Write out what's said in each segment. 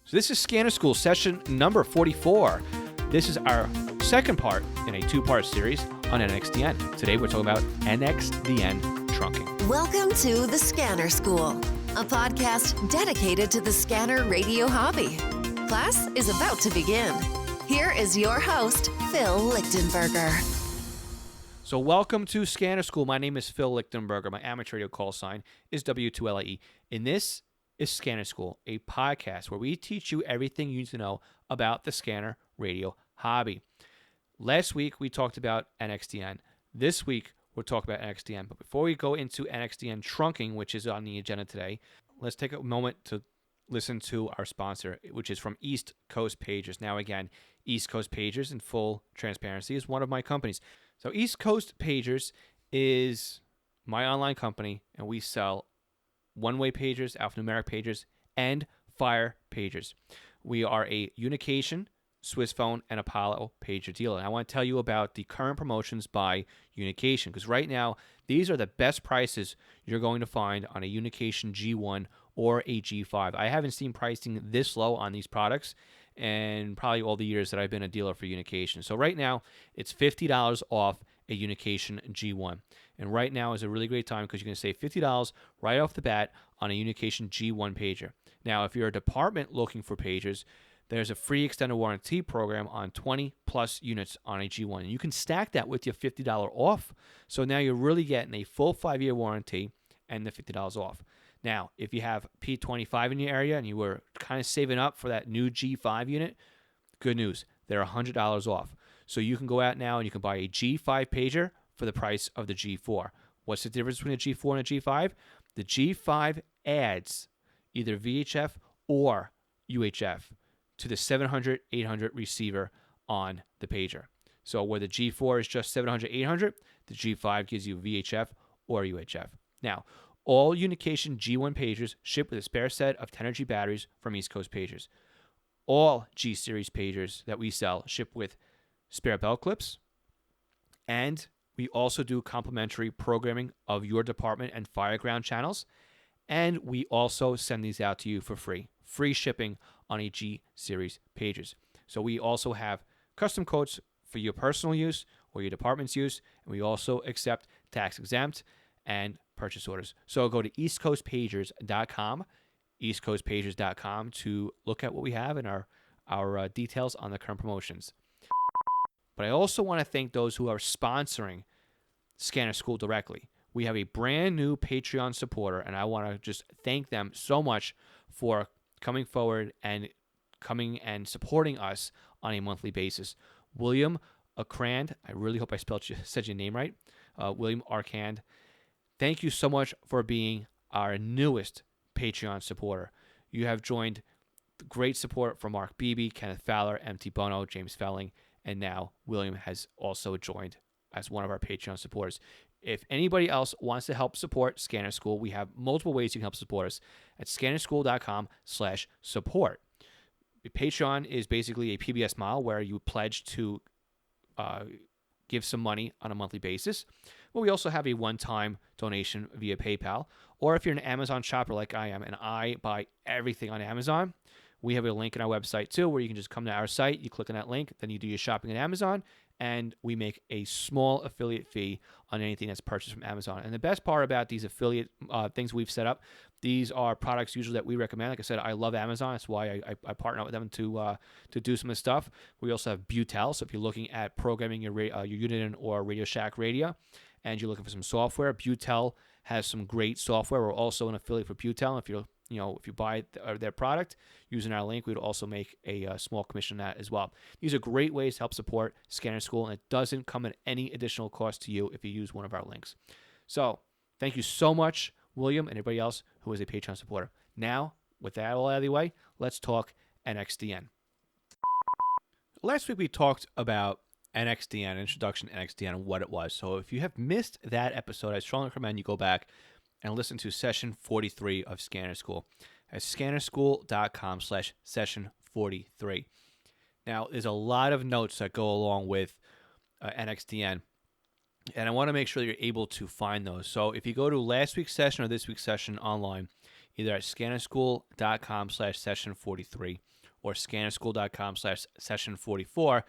So this is Scanner School session number 44. This is our second part in a two-part series on NXDN. Today we're talking about NXDN Trunking. Welcome to the Scanner School, a podcast dedicated to the scanner radio hobby. Class is about to begin. Here is your host, Phil Lichtenberger. So welcome to Scanner School. My name is Phil Lichtenberger. My amateur radio call sign is W2LAE. And this is Scanner School, a podcast where we teach you everything you need to know about the scanner radio hobby. Last week, we talked about NXDN. This week, we'll talk about NXDN. But before we go into NXDN Trunking, which is on the agenda today, let's take a moment to listen to our sponsor, which is from East Coast Pagers. Now, again, East Coast Pagers, in full transparency, is one of my companies. So East Coast Pagers is my online company, and we sell one-way pagers, alphanumeric pagers, and fire pagers. We are a Unication, Swiss Phone, and Apollo pager dealer. And I want to tell you about the current promotions by Unication, because right now, these are the best prices you're going to find on a Unication G1 or a G5. I haven't seen pricing this low on these products and probably all the years that I've been a dealer for Unication. So right now, it's $50 off a Unication G1. And right now is a really great time because you're going to save $50 right off the bat on a Unication G1 pager. Now, if you're a department looking for pagers, there's a free extended warranty program on 20 plus units on a G1. And you can stack that with your $50 off. So now you're really getting a full 5-year warranty and the $50 off. Now, if you have P25 in your area and you were kind of saving up for that new G5 unit, good news, they're $100 off. So you can go out now and you can buy a G5 pager for the price of the G4. What's the difference between a G4 and a G5? The G5 adds either VHF or UHF to the 700, 800 receiver on the pager. So where the G4 is just 700, 800, the G5 gives you VHF or UHF. Now, all Unication G1 pagers ship with a spare set of 10-energy batteries from East Coast Pagers. All G-Series pagers that we sell ship with spare belt clips, and we also do complimentary programming of your department and fireground channels, and we also send these out to you for free shipping on a G-Series pagers. So we also have custom quotes for your personal use or your department's use, and we also accept tax-exempt and purchase orders. So go to eastcoastpagers.com, eastcoastpagers.com to look at what we have and our details on the current promotions. But I also want to thank those who are sponsoring Scanner School directly. We have a brand new Patreon supporter, and I want to just thank them so much for coming forward and coming and supporting us on a monthly basis. William Arcand, I really hope I said your name right. William Arcand, thank you so much for being our newest Patreon supporter. You have joined great support from Mark Beebe, Kenneth Fowler, MT Bono, James Felling, and now William has also joined as one of our Patreon supporters. If anybody else wants to help support Scanner School, we have multiple ways you can help support us at scannerschool.com/support. Patreon is basically a PBS model where you pledge to give some money on a monthly basis. But we also have a one-time donation via PayPal. Or if you're an Amazon shopper like I am and I buy everything on Amazon, we have a link in our website too where you can just come to our site, you click on that link, then you do your shopping at Amazon, and we make a small affiliate fee on anything that's purchased from Amazon. And the best part about these affiliate things we've set up, these are products usually that we recommend. Like I said, I love Amazon. That's why I partner with them to do some of this stuff. We also have Butel. So if you're looking at programming your Uniden or Radio Shack radio and you're looking for some software, Butel has some great software. We're also an affiliate for Butel. If you buy their product using our link, we'd also make a small commission on that as well. These are great ways to help support Scanner School, and it doesn't come at any additional cost to you if you use one of our links. So thank you so much, William, and everybody else who is a Patreon supporter. Now, with that all out of the way, let's talk NXDN. Last week we talked about NXDN, introduction to NXDN, and what it was. So if you have missed that episode, I strongly recommend you go back and listen to session 43 of Scanner School at scannerschool.com/session 43. Now, there's a lot of notes that go along with NXDN, and I want to make sure that you're able to find those. So if you go to last week's session or this week's session online, either at scannerschool.com/session43 or scannerschool.com/session44.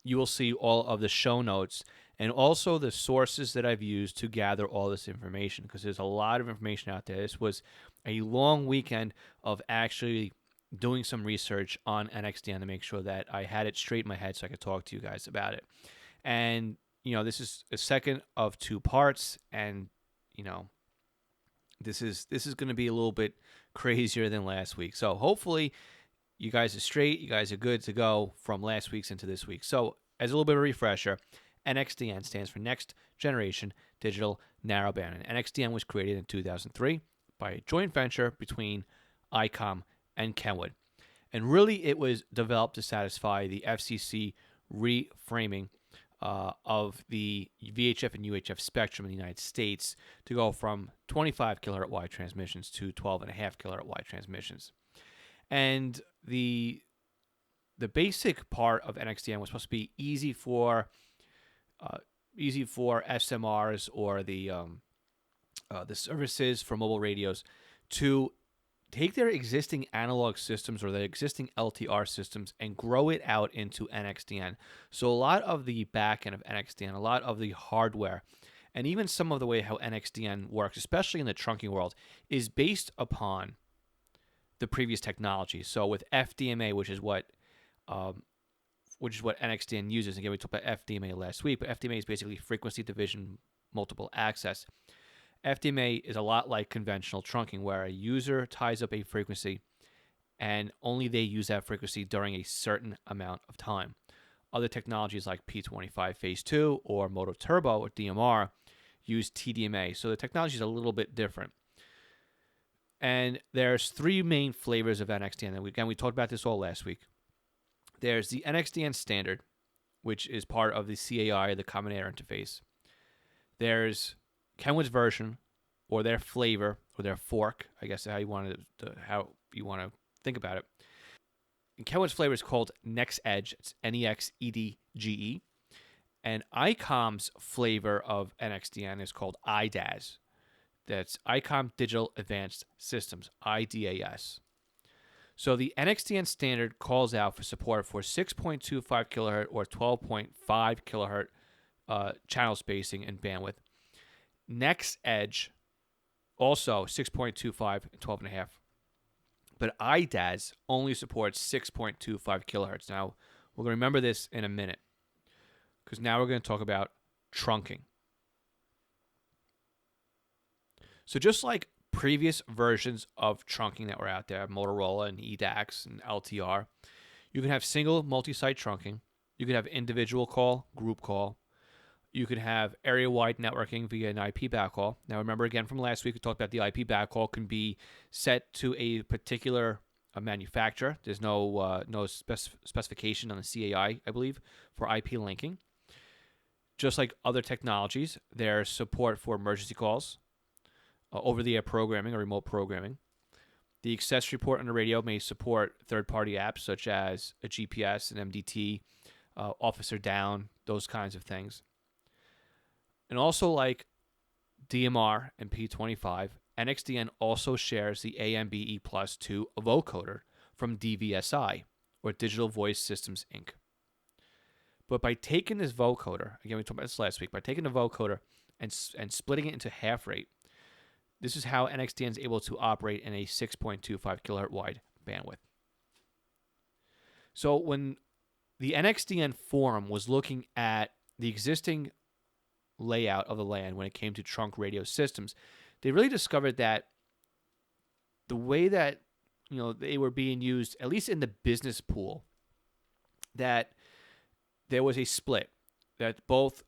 You will see all of the show notes and also the sources that I've used to gather all this information, because there's a lot of information out there. This was a long weekend of actually doing some research on NXDN to make sure that I had it straight in my head so I could talk to you guys about it. And, this is a second of 2 parts, and, this is going to be a little bit crazier than last week. So hopefully you guys are straight. You guys are good to go from last week's into this week. So as a little bit of a refresher, NXDN stands for Next Generation Digital Narrowband. And NXDN was created in 2003 by a joint venture between ICOM and Kenwood. And really it was developed to satisfy the FCC reframing of the VHF and UHF spectrum in the United States to go from 25 kilohertz wide transmissions to 12.5 kilohertz wide transmissions. And the basic part of NXDN was supposed to be easy for SMRs or the services for mobile radios to take their existing analog systems or their existing LTR systems and grow it out into NXDN. So a lot of the back end of NXDN, a lot of the hardware, and even some of the way how NXDN works, especially in the trunking world, is based upon the previous technology. So with FDMA, which is what NXDN uses. Again, we talked about FDMA last week, but FDMA is basically frequency division multiple access. FDMA is a lot like conventional trunking, where a user ties up a frequency and only they use that frequency during a certain amount of time. Other technologies like P25 Phase 2 or Moto Turbo or DMR use TDMA. So the technology is a little bit different. And there's 3 main flavors of NXDN. And we talked about this all last week. There's the NXDN standard, which is part of the CAI, the Common Air Interface. There's Kenwood's version, or their flavor, or their fork, I guess how you want to think about it. And Kenwood's flavor is called NextEdge. It's NEXEDGE. And ICOM's flavor of NXDN is called IDAS. That's ICOM Digital Advanced Systems, IDAS. So the NXDN standard calls out for support for 6.25 kilohertz or 12.5 kilohertz channel spacing and bandwidth. NextEdge, also 6.25 and 12.5. But IDAS only supports 6.25 kilohertz. Now, we're going to remember this in a minute, because now we're going to talk about trunking. So just like previous versions of trunking that were out there, Motorola and EDAX and LTR, you can have single multi-site trunking. You can have individual call, group call. You can have area-wide networking via an IP backhaul. Now, remember again from last week, we talked about the IP backhaul can be set to a particular manufacturer. There's no specification on the CAI, I believe, for IP linking. Just like other technologies, there's support for emergency calls, over-the-air programming or remote programming. The accessory port on the radio may support third-party apps such as a GPS, an MDT, officer down, those kinds of things. And also like DMR and P25, NXDN also shares the AMBE Plus 2 vocoder from DVSI, or Digital Voice Systems, Inc. But by taking this vocoder, again, we talked about this last week, by taking the vocoder and splitting it into half rate, this is how NXDN is able to operate in a 6.25 kilohertz wide bandwidth. So when the NXDN forum was looking at the existing layout of the LAN when it came to trunk radio systems, they really discovered that the way that they were being used, at least in the business pool, that there was a split, that both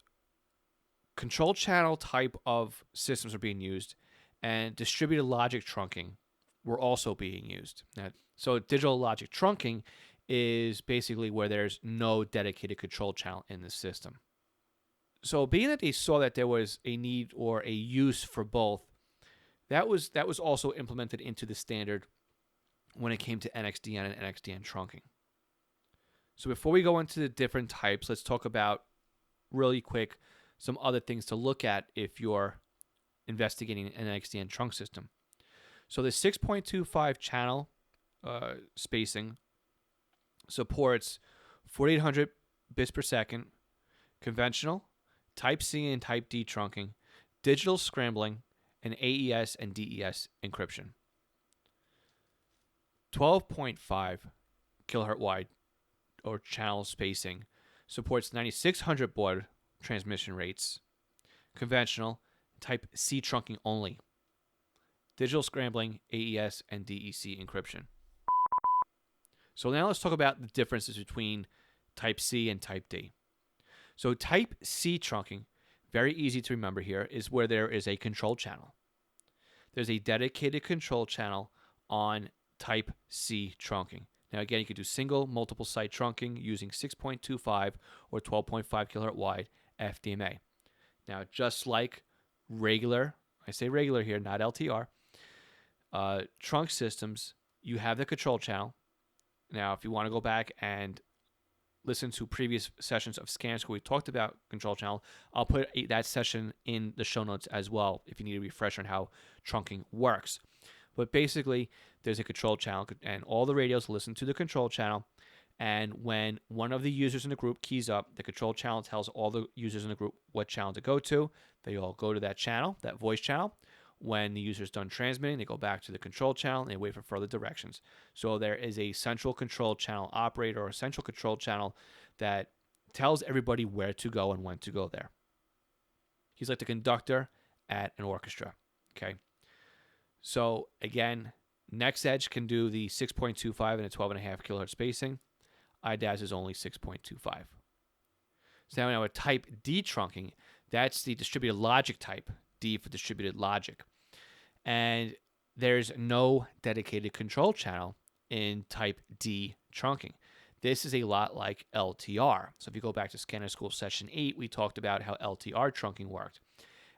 control channel type of systems are being used and distributed logic trunking were also being used. So digital logic trunking is basically where there's no dedicated control channel in the system. So being that they saw that there was a need or a use for both, that was also implemented into the standard when it came to NXDN and NXDN trunking. So before we go into the different types, let's talk about really quick some other things to look at if you're investigating an NXDN trunk system. So the 6.25 channel spacing supports 4800 bits per second, conventional, Type C and Type D trunking, digital scrambling, and AES and DES encryption. 12.5 kilohertz wide or channel spacing supports 9600 baud transmission rates, conventional, Type C trunking only, digital scrambling, AES, and DEC encryption. So now let's talk about the differences between Type C and Type D. So Type C trunking, very easy to remember here, is where there is a control channel. There's a dedicated control channel on Type C trunking. Now again, you could do single, multiple site trunking using 6.25 or 12.5 kilohertz wide FDMA. Now just like regular, I say regular here, not LTR, trunk systems, you have the control channel. Now if you want to go back and listen to previous sessions of Scanner School, we talked about control channel. I'll put that session in the show notes as well if you need a refresher on how trunking works. But basically, there's a control channel, and all the radios listen to the control channel. And when one of the users in the group keys up, the control channel tells all the users in the group what channel to go to. They all go to that channel, that voice channel. When the user's done transmitting, they go back to the control channel and they wait for further directions. So there is a central control channel operator or a central control channel that tells everybody where to go and when to go there. He's like the conductor at an orchestra. Okay. So again, NextEdge can do the 6.25 and a 12.5 kilohertz spacing. IDAS is only 6.25. So now with Type D trunking, that's the distributed logic type, D for distributed logic. And there's no dedicated control channel in Type D trunking. This is a lot like LTR. So if you go back to Scanner School Session 8, we talked about how LTR trunking worked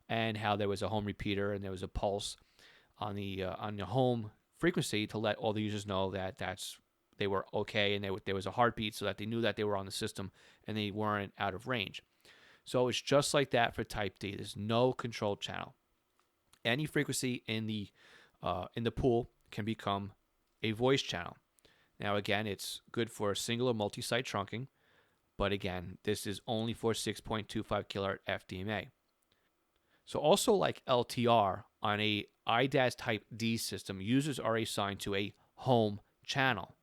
and how there was a home repeater and there was a pulse on the home frequency to let all the users know that they were okay and there was a heartbeat so that they knew that they were on the system and they weren't out of range. So it's just like that for Type D. There's no control channel. Any frequency in the pool can become a voice channel. Now again, it's good for single or multi-site trunking, but again, this is only for 6.25 kilohertz FDMA. So also like LTR, on a IDAS Type D system, users are assigned to a home channel.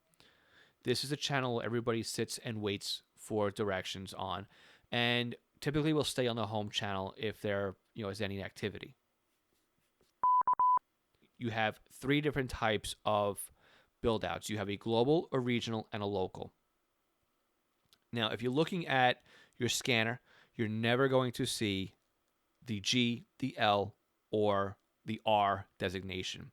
This is a channel everybody sits and waits for directions on, and typically will stay on the home channel if there is any activity. You have three different types of build-outs. You have a global, a regional, and a local. Now, if you're looking at your scanner, you're never going to see the G, the L, or the R designation.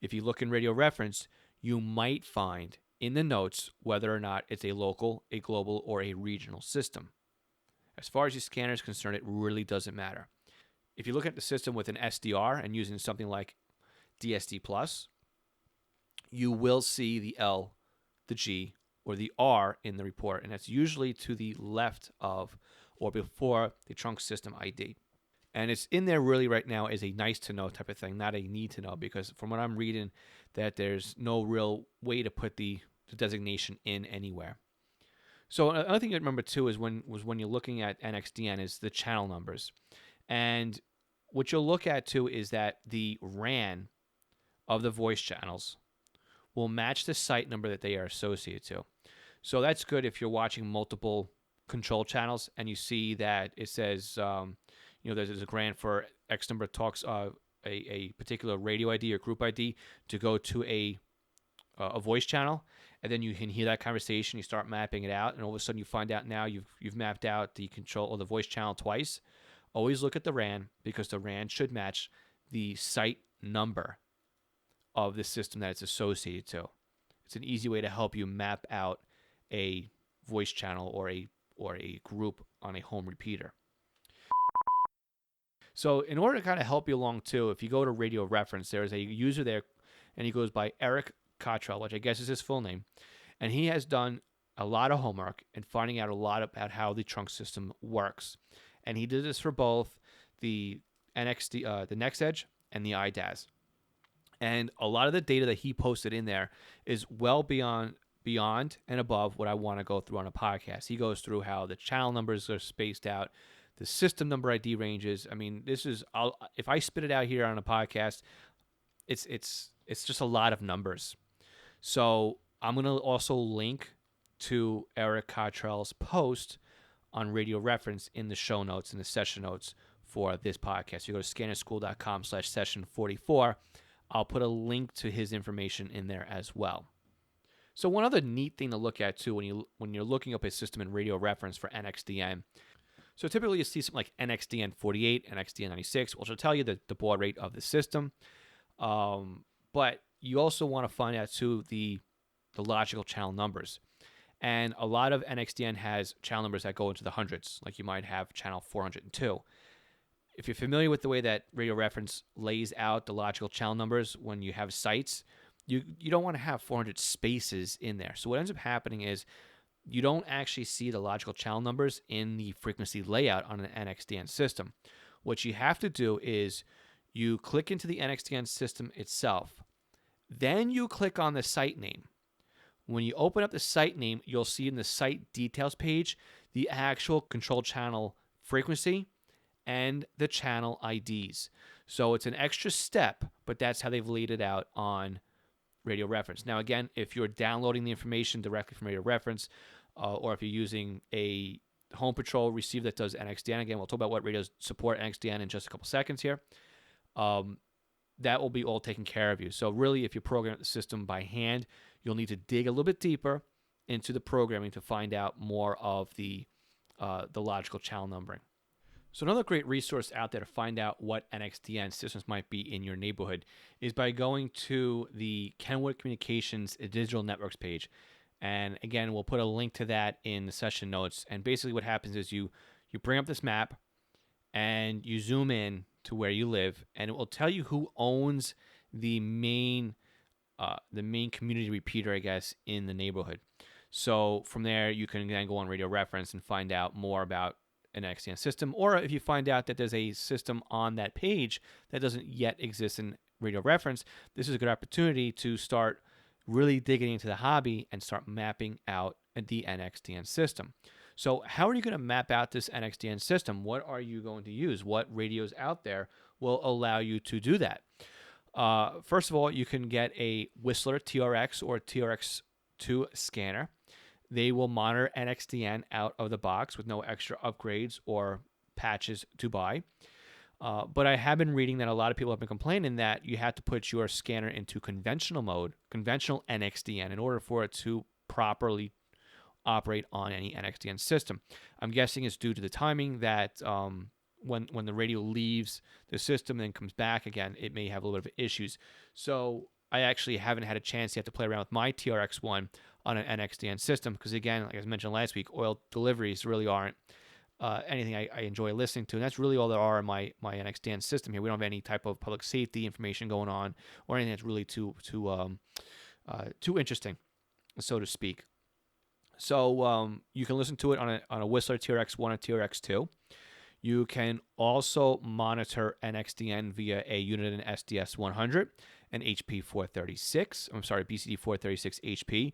If you look in radio reference, you might find in the notes whether or not it's a local, a global, or a regional system. As far as your scanner is concerned, it really doesn't matter. If you look at the system with an SDR and using something like DSD Plus, you will see the L, the G, or the R in the report, and that's usually to the left of or before the trunk system ID. And it's in there really right now as a nice to know type of thing, not a need to know, because from what I'm reading, that there's no real way to put the designation in anywhere. So another thing to remember too is when you're looking at NXDN is the channel numbers. And what you'll look at too is that the RAN of the voice channels will match the site number that they are associated to. So that's good if you're watching multiple control channels and you see that it says, there's a grant for X number of talks, a particular radio ID or group ID to go to a voice channel, and then you can hear that conversation, you start mapping it out, and all of a sudden you find out now you've mapped out the control or the voice channel twice. Always look at the RAN, because the RAN should match the site number of the system that it's associated to. It's an easy way to help you map out a voice channel or a group on a home repeater. So in order to kind of help you along too, if you go to radio reference, there's a user there and he goes by Eric Cottrell, which I guess is his full name. And he has done a lot of homework and finding out a lot about how the trunk system works. And he did this for both the NXDN, the NextEdge, and the IDAS. And a lot of the data that he posted in there is well beyond and above what I want to go through on a podcast. He goes through how the channel numbers are spaced out, the system number ID ranges. I mean, if I spit it out here on a podcast, it's just a lot of numbers. So I'm going to also link to Eric Cottrell's post on Radio Reference in the show notes, in the session notes for this podcast. You go to scannerschool.com/session44. I'll put a link to his information in there as well. So one other neat thing to look at too when you're looking up a system in Radio Reference for NXDN. So typically you see something like NXDN-48, NXDN-96, which will tell you the baud rate of the system. But you also want to find out too the logical channel numbers. And a lot of NXDN has channel numbers that go into the hundreds, like you might have channel 402. If you're familiar with the way that Radio Reference lays out the logical channel numbers when you have sites, you don't want to have 400 spaces in there. So what ends up happening is you don't actually see the logical channel numbers in the frequency layout on an NXDN system. What you have to do is you click into the NXDN system itself. Then you click on the site name. When you open up the site name, you'll see in the site details page the actual control channel frequency and the channel IDs. So it's an extra step, but that's how they've laid it out on Radio Reference. Now, again, if you're downloading the information directly from Radio Reference, or if you're using a Home Patrol receiver that does NXDN, again, we'll talk about what radios support NXDN in just a couple seconds here. That will be all taken care of you. So really, if you program the system by hand, you'll need to dig a little bit deeper into the programming to find out more of the logical channel numbering. So another great resource out there to find out what NXDN systems might be in your neighborhood is by going to the Kenwood Communications Digital Networks page. And again, we'll put a link to that in the session notes. And basically what happens is you bring up this map and you zoom in to where you live, and it will tell you who owns the main community repeater, I guess, in the neighborhood. So from there, you can then go on Radio Reference and find out more about an NXDN system, or if you find out that there's a system on that page that doesn't yet exist in Radio Reference, this is a good opportunity to start really digging into the hobby and start mapping out the NXDN system. So how are you going to map out this NXDN system? What are you going to use? What radios out there will allow you to do that? First of all, you can get a Whistler TRX or TRX2 scanner. They will monitor NXDN out of the box with no extra upgrades or patches to buy. But I have been reading that a lot of people have been complaining that you have to put your scanner into conventional mode, conventional NXDN, in order for it to properly operate on any NXDN system. I'm guessing it's due to the timing that when the radio leaves the system and then comes back again, it may have a little bit of issues. So I actually haven't had a chance yet to play around with my TRX1 on an NXDN system because, again, like I mentioned last week, oil deliveries really aren't anything I enjoy listening to, and that's really all there are in my NXDN system here. We don't have any type of public safety information going on or anything that's really too interesting, so to speak. So you can listen to it on a Whistler TRX1 or TRX2. You can also monitor NXDN via a Uniden SDS 100, an HP 436. I'm sorry, BCD 436 HP,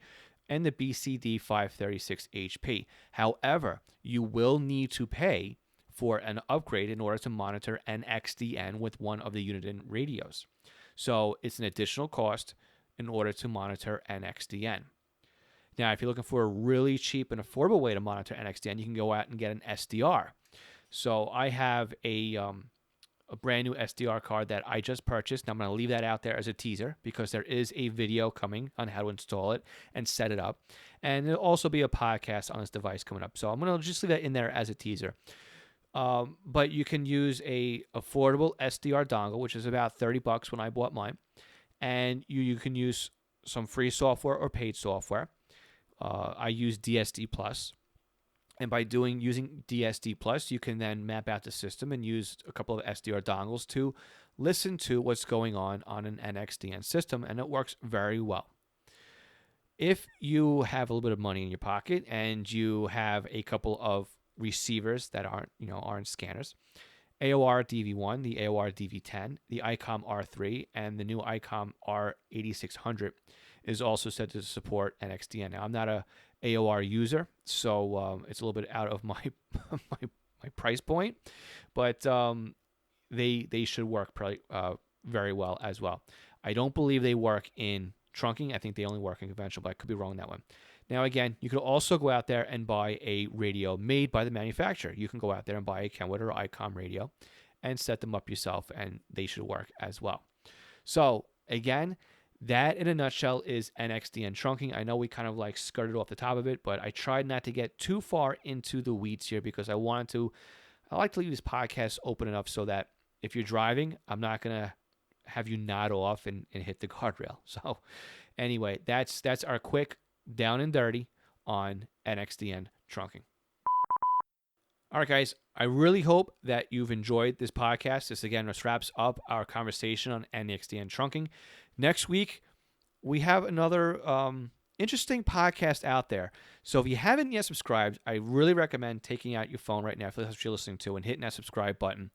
and the BCD 536 HP. However, you will need to pay for an upgrade in order to monitor NXDN with one of the Uniden radios. So it's an additional cost in order to monitor NXDN. Now, if you're looking for a really cheap and affordable way to monitor NXDN, you can go out and get an SDR. So I have a brand new SDR card that I just purchased. Now I'm going to leave that out there as a teaser because there is a video coming on how to install it and set it up. And there'll also be a podcast on this device coming up. So I'm going to just leave that in there as a teaser. But you can use a affordable SDR dongle, which is about $30 when I bought mine. And you can use some free software or paid software. I use DSD Plus. And by using DSD Plus, you can then map out the system and use a couple of SDR dongles to listen to what's going on an NXDN system, and it works very well. If you have a little bit of money in your pocket and you have a couple of receivers that aren't scanners, AOR DV1, the AOR DV10, the ICOM R3, and the new ICOM R8600 is also said to support NXDN. Now, I'm not a AOR user, so it's a little bit out of my my price point, but they should work probably very well as well. I don't believe they work in trunking. I think they only work in conventional, but I could be wrong on that one. Now, again, you could also go out there and buy a radio made by the manufacturer. You can go out there and buy a Kenwood or ICOM radio and set them up yourself, and they should work as well. So, again, that in a nutshell is NXDN Trunking. I know we kind of like skirted off the top of it, but I tried not to get too far into the weeds here because I like to leave this podcast open enough so that if you're driving, I'm not going to have you nod off and hit the guardrail. So anyway, that's our quick down and dirty on NXDN Trunking. All right, guys, I really hope that you've enjoyed this podcast. This, again, just wraps up our conversation on NXDN Trunking. Next week, we have another interesting podcast out there. So if you haven't yet subscribed, I really recommend taking out your phone right now, if that's what you're listening to, and hitting that subscribe button.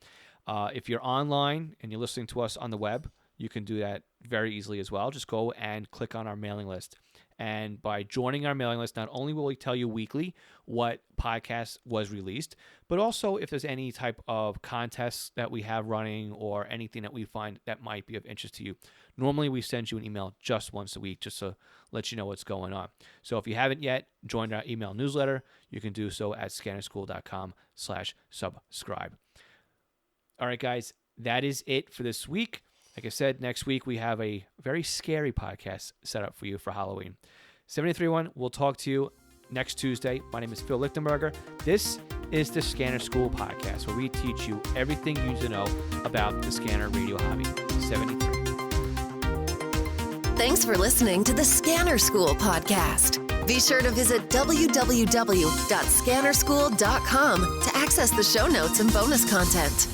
If you're online and you're listening to us on the web, you can do that very easily as well. Just go and click on our mailing list. And by joining our mailing list, not only will we tell you weekly what podcast was released, but also if there's any type of contests that we have running or anything that we find that might be of interest to you. Normally, we send you an email just once a week just to let you know what's going on. So if you haven't yet joined our email newsletter, you can do so at scannerschool.com/subscribe. All right, guys, that is it for this week. Like I said, next week we have a very scary podcast set up for you for Halloween. 731, we'll talk to you next Tuesday. My name is Phil Lichtenberger. This is the Scanner School Podcast, where we teach you everything you need to know about the scanner radio hobby. 73. Thanks for listening to the Scanner School Podcast. Be sure to visit www.scannerschool.com to access the show notes and bonus content.